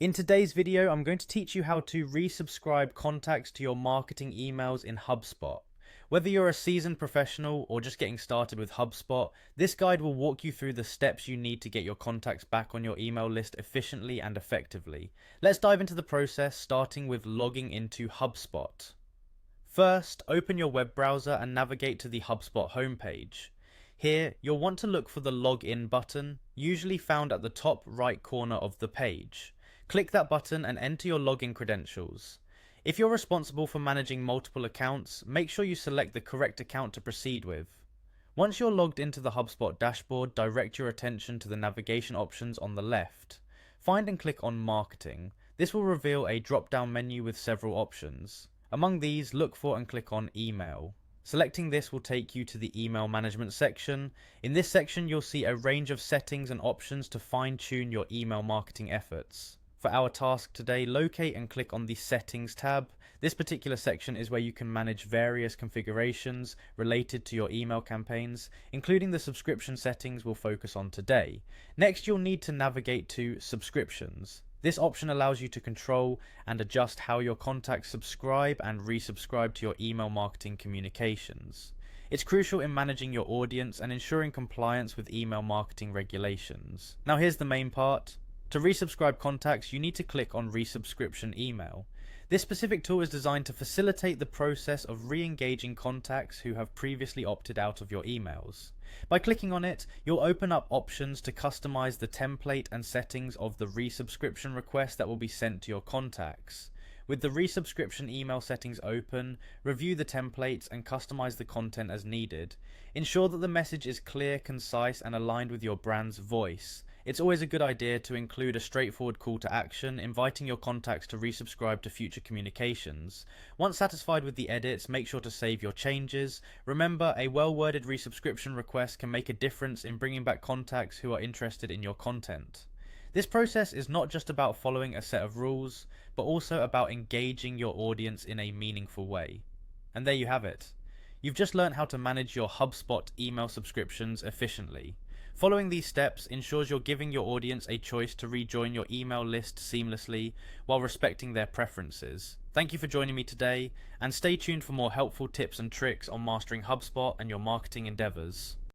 In today's video, I'm going to teach you how to resubscribe contacts to your marketing emails in Hubspot. Whether you're a seasoned professional or just getting started with Hubspot, this guide will walk you through the steps you need to get your contacts back on your email list efficiently and effectively. Let's dive into the process, starting with logging into Hubspot. First, open your web browser and navigate to the Hubspot homepage. Here, you'll want to look for the Login button, usually found at the top right corner of the page. Click that button and enter your login credentials. If you're responsible for managing multiple accounts, make sure you select the correct account to proceed with. Once you're logged into the Hubspot dashboard, direct your attention to the navigation options on the left. Find and click on Marketing. This will reveal a drop-down menu with several options. Among these, look for and click on Email. Selecting this will take you to the email management section. In this section, you'll see a range of settings and options to fine-tune your email marketing efforts. For our task today, locate and click on the Settings tab. This particular section is where you can manage various configurations related to your email campaigns, including the subscription settings we'll focus on today. Next, you'll need to navigate to Subscriptions. This option allows you to control and adjust how your contacts subscribe and resubscribe to your email marketing communications. It's crucial in managing your audience and ensuring compliance with email marketing regulations. Now here's the main part. To resubscribe contacts, you need to click on Resubscription Email. This specific tool is designed to facilitate the process of re-engaging contacts who have previously opted out of your emails. By clicking on it, you'll open up options to customize the template and settings of the resubscription request that will be sent to your contacts. With the resubscription email settings open, review the templates and customize the content as needed. Ensure that the message is clear, concise, and aligned with your brand's voice. It's always a good idea to include a straightforward call to action, inviting your contacts to resubscribe to future communications. Once satisfied with the edits, make sure to save your changes. Remember, a well-worded resubscription request can make a difference in bringing back contacts who are interested in your content. This process is not just about following a set of rules, but also about engaging your audience in a meaningful way. And there you have it. You've just learned how to manage your HubSpot email subscriptions efficiently. Following these steps ensures you're giving your audience a choice to rejoin your email list seamlessly while respecting their preferences. Thank you for joining me today, and stay tuned for more helpful tips and tricks on mastering HubSpot and your marketing endeavors.